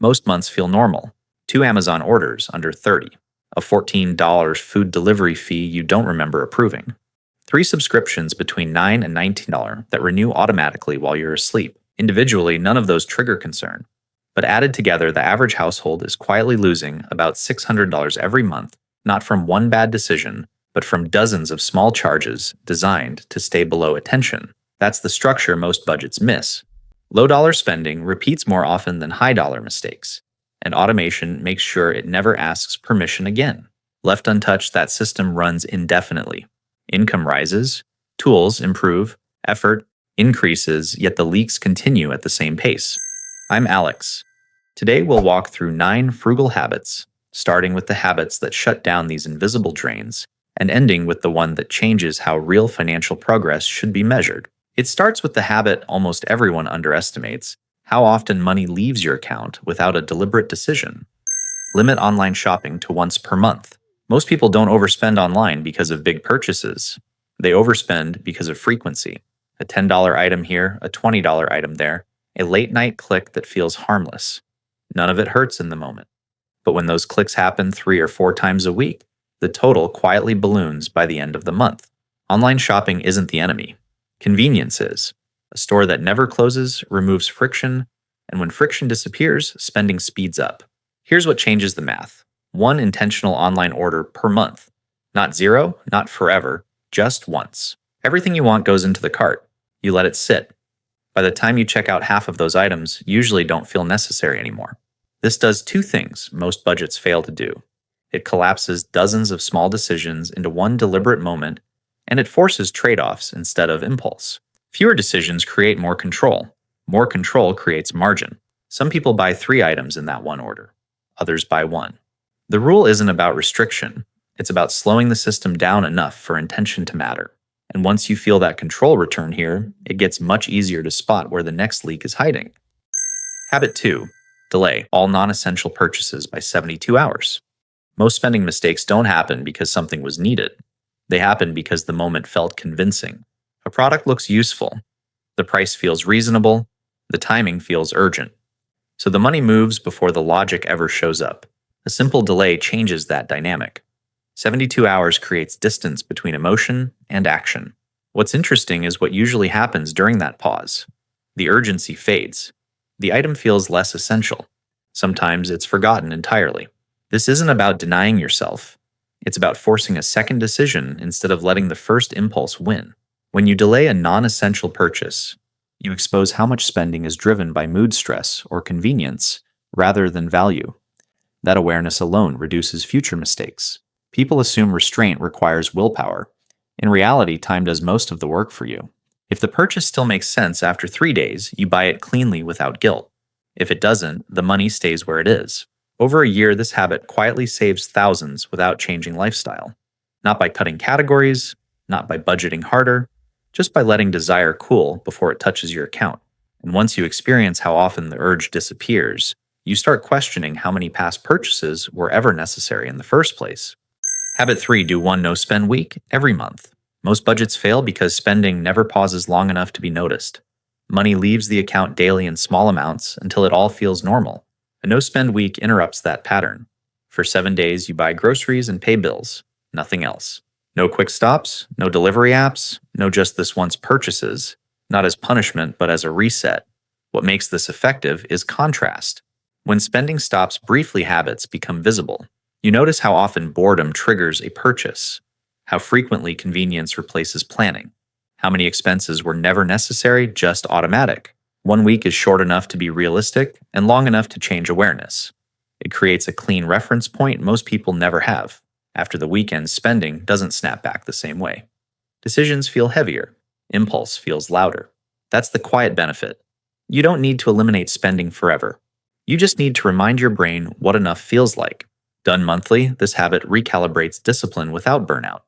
Most months feel normal. 2 Amazon orders under 30. A $14 food delivery fee you don't remember approving. 3 subscriptions between $9 and $19 that renew automatically while you're asleep. Individually, none of those trigger concern. But added together, the average household is quietly losing about $600 every month, not from one bad decision, but from dozens of small charges designed to stay below attention. That's the structure most budgets miss. Low-dollar spending repeats more often than high-dollar mistakes, and automation makes sure it never asks permission again. Left untouched, that system runs indefinitely. Income rises, tools improve, effort increases, yet the leaks continue at the same pace. I'm Alex. Today we'll walk through 9 frugal habits, starting with the habits that shut down these invisible drains, and ending with the one that changes how real financial progress should be measured. It starts with the habit almost everyone underestimates: how often money leaves your account without a deliberate decision. Limit online shopping to once per month. Most people don't overspend online because of big purchases. They overspend because of frequency. A $10 item here, a $20 item there, a late-night click that feels harmless. None of it hurts in the moment. But when those clicks happen 3 or 4 times a week, the total quietly balloons by the end of the month. Online shopping isn't the enemy. Convenience is. A store that never closes removes friction, and when friction disappears, spending speeds up. Here's what changes the math. 1 intentional online order per month. Not 0, not forever, just once. Everything you want goes into the cart. You let it sit. By the time you check out half of those items, usually don't feel necessary anymore. This does 2 things most budgets fail to do. It collapses dozens of small decisions into one deliberate moment, and it forces trade-offs instead of impulse. Fewer decisions create more control. More control creates margin. Some people buy 3 items in that one order. Others buy 1. The rule isn't about restriction. It's about slowing the system down enough for intention to matter. And once you feel that control return here, it gets much easier to spot where the next leak is hiding. Habit 2. Delay all non-essential purchases by 72 hours. Most spending mistakes don't happen because something was needed. They happen because the moment felt convincing. A product looks useful. The price feels reasonable. The timing feels urgent. So the money moves before the logic ever shows up. A simple delay changes that dynamic. 72 hours creates distance between emotion and action. What's interesting is what usually happens during that pause. The urgency fades. The item feels less essential. Sometimes it's forgotten entirely. This isn't about denying yourself. It's about forcing a second decision instead of letting the first impulse win. When you delay a non-essential purchase, you expose how much spending is driven by mood stress or convenience rather than value. That awareness alone reduces future mistakes. People assume restraint requires willpower. In reality, time does most of the work for you. If the purchase still makes sense after 3 days, you buy it cleanly without guilt. If it doesn't, the money stays where it is. Over a year, this habit quietly saves thousands without changing lifestyle. Not by cutting categories, not by budgeting harder, just by letting desire cool before it touches your account. And once you experience how often the urge disappears, you start questioning how many past purchases were ever necessary in the first place. Habit 3. Do 1 no-spend week every month. Most budgets fail because spending never pauses long enough to be noticed. Money leaves the account daily in small amounts until it all feels normal. A no-spend week interrupts that pattern. For 7 days, you buy groceries and pay bills. Nothing else. No quick stops, no delivery apps, no just this once purchases, not as punishment but as a reset. What makes this effective is contrast. When spending stops briefly, habits become visible. You notice how often boredom triggers a purchase, how frequently convenience replaces planning, how many expenses were never necessary, just automatic. 1 week is short enough to be realistic and long enough to change awareness. It creates a clean reference point most people never have. After the weekend, spending doesn't snap back the same way. Decisions feel heavier. Impulse feels louder. That's the quiet benefit. You don't need to eliminate spending forever. You just need to remind your brain what enough feels like. Done monthly, this habit recalibrates discipline without burnout.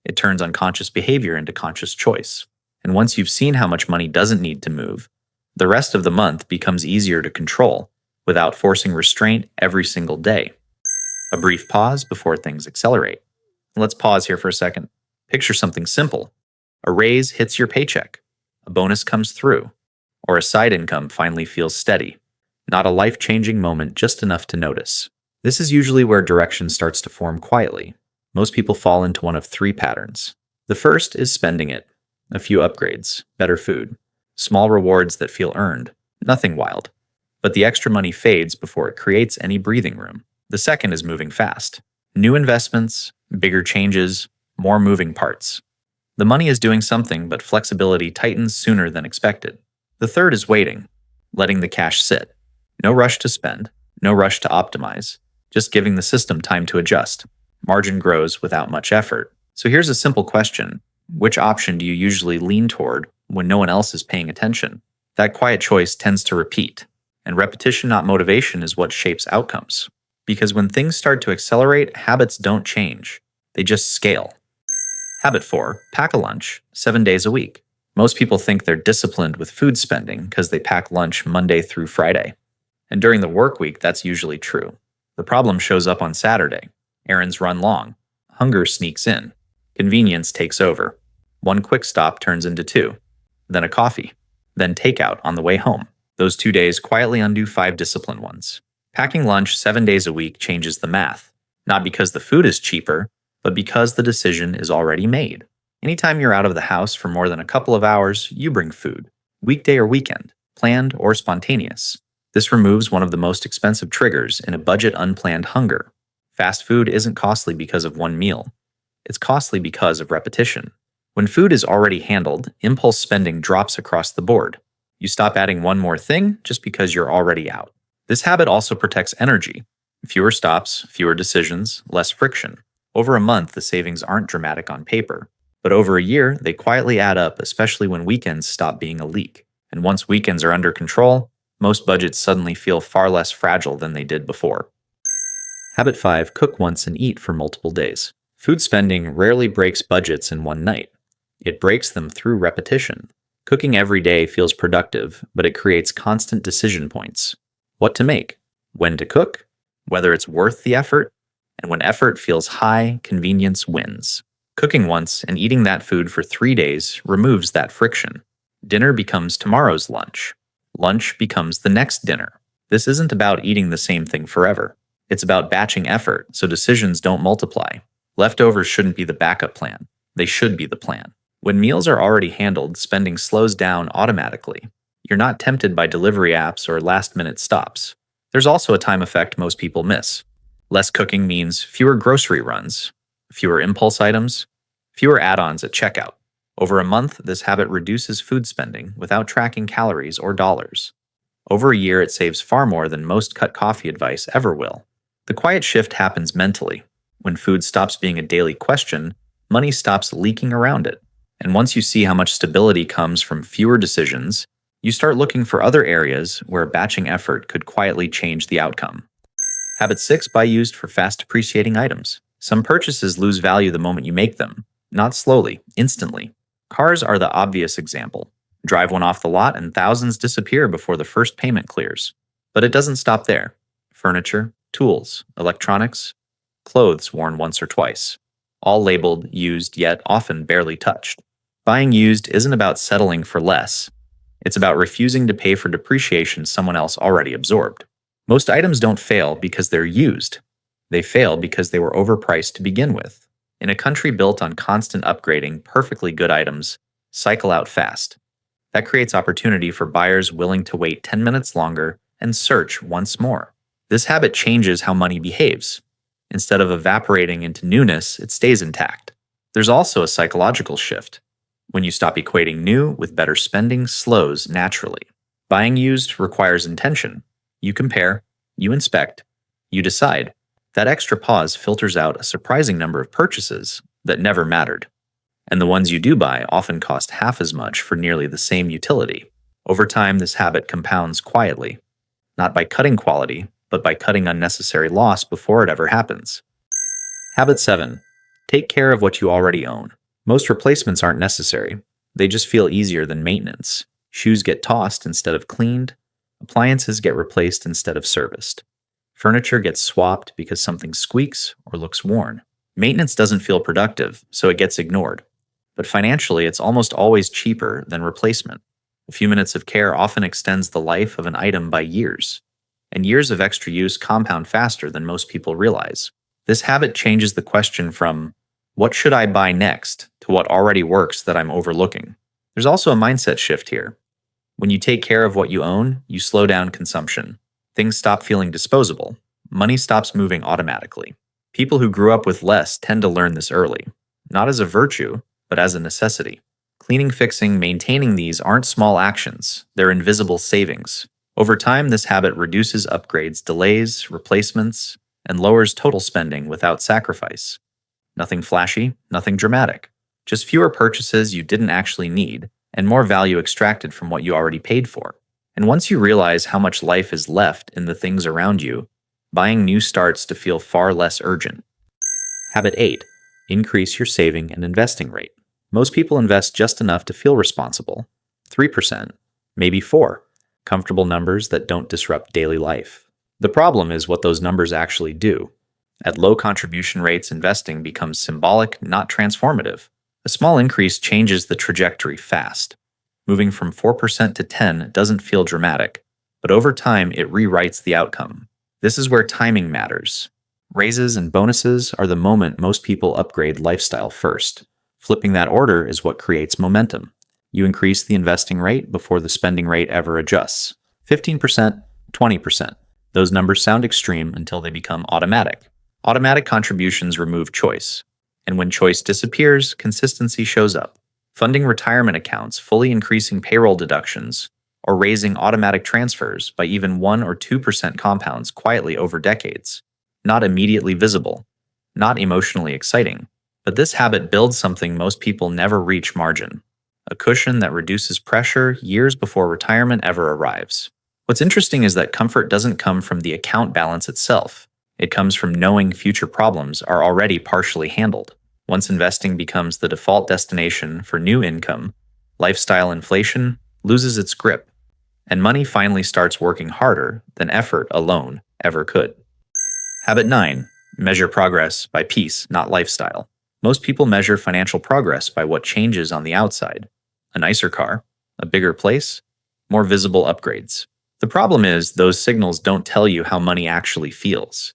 It turns unconscious behavior into conscious choice. And once you've seen how much money doesn't need to move, the rest of the month becomes easier to control without forcing restraint every single day. A brief pause before things accelerate. Let's pause here for a second. Picture something simple. A raise hits your paycheck. A bonus comes through. Or a side income finally feels steady. Not a life-changing moment, just enough to notice. This is usually where direction starts to form quietly. Most people fall into one of three patterns. The first is spending it. A few upgrades, better food, small rewards that feel earned, nothing wild. But the extra money fades before it creates any breathing room. The second is moving fast. New investments, bigger changes, more moving parts. The money is doing something, but flexibility tightens sooner than expected. The third is waiting, letting the cash sit. No rush to spend, no rush to optimize, just giving the system time to adjust. Margin grows without much effort. So here's a simple question. Which option do you usually lean toward when no one else is paying attention? That quiet choice tends to repeat, and repetition, not motivation, is what shapes outcomes. Because when things start to accelerate, habits don't change. They just scale. Habit 4, pack a lunch 7 days a week. Most people think they're disciplined with food spending because they pack lunch Monday through Friday. And during the work week, that's usually true. The problem shows up on Saturday. Errands run long. Hunger sneaks in. Convenience takes over. One quick stop turns into two. Then a coffee. Then takeout on the way home. Those 2 days quietly undo 5 disciplined ones. Packing lunch 7 days a week changes the math. Not because the food is cheaper, but because the decision is already made. Anytime you're out of the house for more than a couple of hours, you bring food. Weekday or weekend, planned or spontaneous. This removes one of the most expensive triggers in a budget unplanned hunger. Fast food isn't costly because of one meal. It's costly because of repetition. When food is already handled, impulse spending drops across the board. You stop adding one more thing just because you're already out. This habit also protects energy. Fewer stops, fewer decisions, less friction. Over a month, the savings aren't dramatic on paper. But over a year, they quietly add up, especially when weekends stop being a leak. And once weekends are under control, most budgets suddenly feel far less fragile than they did before. Habit 5, cook once and eat for multiple days. Food spending rarely breaks budgets in one night. It breaks them through repetition. Cooking every day feels productive, but it creates constant decision points. What to make, when to cook, whether it's worth the effort, and when effort feels high, convenience wins. Cooking once and eating that food for 3 days removes that friction. Dinner becomes tomorrow's lunch. Lunch becomes the next dinner. This isn't about eating the same thing forever. It's about batching effort so decisions don't multiply. Leftovers shouldn't be the backup plan. They should be the plan. When meals are already handled, spending slows down automatically. You're not tempted by delivery apps or last-minute stops. There's also a time effect most people miss. Less cooking means fewer grocery runs, fewer impulse items, fewer add-ons at checkout. Over a month, this habit reduces food spending without tracking calories or dollars. Over a year, it saves far more than most cut coffee advice ever will. The quiet shift happens mentally. When food stops being a daily question, money stops leaking around it. And once you see how much stability comes from fewer decisions, you start looking for other areas where batching effort could quietly change the outcome. Habit 6, buy used for fast depreciating items. Some purchases lose value the moment you make them, not slowly, instantly. Cars are the obvious example. Drive one off the lot and thousands disappear before the first payment clears. But it doesn't stop there. Furniture, tools, electronics, clothes worn once or twice. All labeled used yet often barely touched. Buying used isn't about settling for less. It's about refusing to pay for depreciation someone else already absorbed. Most items don't fail because they're used. They fail because they were overpriced to begin with. In a country built on constant upgrading, perfectly good items cycle out fast. That creates opportunity for buyers willing to wait 10 minutes longer and search once more. This habit changes how money behaves. Instead of evaporating into newness, it stays intact. There's also a psychological shift. When you stop equating new with better spending, slows naturally. Buying used requires intention. You compare, you inspect, you decide. That extra pause filters out a surprising number of purchases that never mattered. And the ones you do buy often cost half as much for nearly the same utility. Over time, this habit compounds quietly, not by cutting quality, but by cutting unnecessary loss before it ever happens. Habit 7. Take care of what you already own. Most replacements aren't necessary. They just feel easier than maintenance. Shoes get tossed instead of cleaned. Appliances get replaced instead of serviced. Furniture gets swapped because something squeaks or looks worn. Maintenance doesn't feel productive, so it gets ignored. But financially, it's almost always cheaper than replacement. A few minutes of care often extends the life of an item by years. and years of extra use compound faster than most people realize. This habit changes the question from, what should I buy next, to what already works that I'm overlooking. There's also a mindset shift here. When you take care of what you own, you slow down consumption. Things stop feeling disposable. Money stops moving automatically. People who grew up with less tend to learn this early, not as a virtue, but as a necessity. Cleaning, fixing, maintaining these aren't small actions, they're invisible savings. Over time, this habit reduces upgrades, delays, replacements, and lowers total spending without sacrifice. Nothing flashy, nothing dramatic. Just fewer purchases you didn't actually need, and more value extracted from what you already paid for. And once you realize how much life is left in the things around you, buying new starts to feel far less urgent. Habit 8. Increase your saving and investing rate. Most people invest just enough to feel responsible. 3%, maybe 4%. Comfortable numbers that don't disrupt daily life. The problem is what those numbers actually do. At low contribution rates, investing becomes symbolic, not transformative. A small increase changes the trajectory fast. Moving from 4% to 10% doesn't feel dramatic, but over time it rewrites the outcome. This is where timing matters. Raises and bonuses are the moment most people upgrade lifestyle first. Flipping that order is what creates momentum. You increase the investing rate before the spending rate ever adjusts. 15%, 20%. Those numbers sound extreme until they become automatic. Automatic contributions remove choice. And when choice disappears, consistency shows up. Funding retirement accounts, fully increasing payroll deductions, or raising automatic transfers by even 1 or 2% compounds quietly over decades. Not immediately visible, not emotionally exciting, but this habit builds something most people never reach: margin. A cushion that reduces pressure years before retirement ever arrives. What's interesting is that comfort doesn't come from the account balance itself. It comes from knowing future problems are already partially handled. Once investing becomes the default destination for new income, lifestyle inflation loses its grip, and money finally starts working harder than effort alone ever could. Habit 9. Measure progress by piece, not lifestyle. Most people measure financial progress by what changes on the outside. A nicer car, a bigger place, more visible upgrades. The problem is, those signals don't tell you how money actually feels.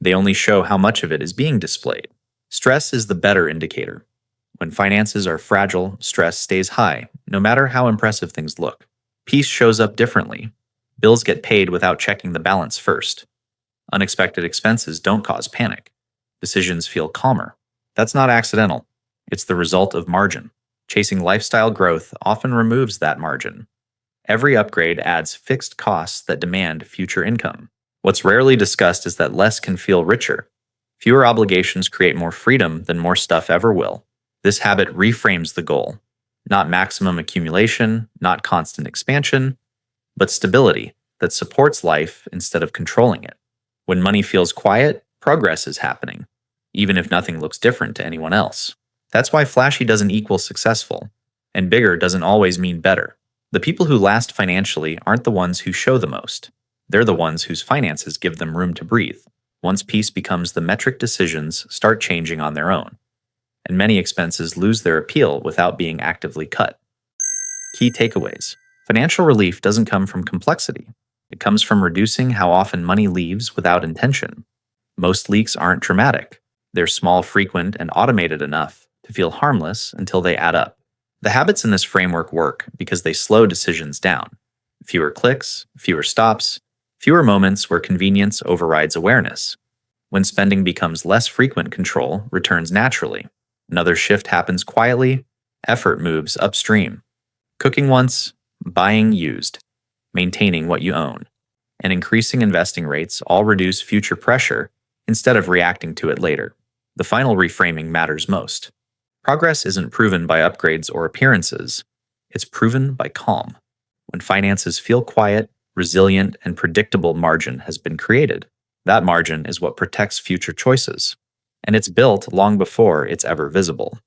They only show how much of it is being displayed. Stress is the better indicator. When finances are fragile, stress stays high, no matter how impressive things look. Peace shows up differently. Bills get paid without checking the balance first. Unexpected expenses don't cause panic. Decisions feel calmer. That's not accidental. It's the result of margin. Chasing lifestyle growth often removes that margin. Every upgrade adds fixed costs that demand future income. What's rarely discussed is that less can feel richer. Fewer obligations create more freedom than more stuff ever will. This habit reframes the goal. Not maximum accumulation, not constant expansion, but stability that supports life instead of controlling it. When money feels quiet, progress is happening, even if nothing looks different to anyone else. That's why flashy doesn't equal successful, and bigger doesn't always mean better. The people who last financially aren't the ones who show the most. They're the ones whose finances give them room to breathe. Once peace becomes the metric, decisions start changing on their own, and many expenses lose their appeal without being actively cut. Key takeaways. Financial relief doesn't come from complexity. It comes from reducing how often money leaves without intention. Most leaks aren't dramatic. They're small, frequent, and automated enough to feel harmless until they add up. The habits in this framework work because they slow decisions down. Fewer clicks, fewer stops, fewer moments where convenience overrides awareness. When spending becomes less frequent, control returns naturally. Another shift happens quietly, effort moves upstream. Cooking once, buying used, maintaining what you own, and increasing investing rates all reduce future pressure instead of reacting to it later. The final reframing matters most. Progress isn't proven by upgrades or appearances. It's proven by calm. When finances feel quiet, resilient, and predictable, margin has been created. That margin is what protects future choices, and it's built long before it's ever visible.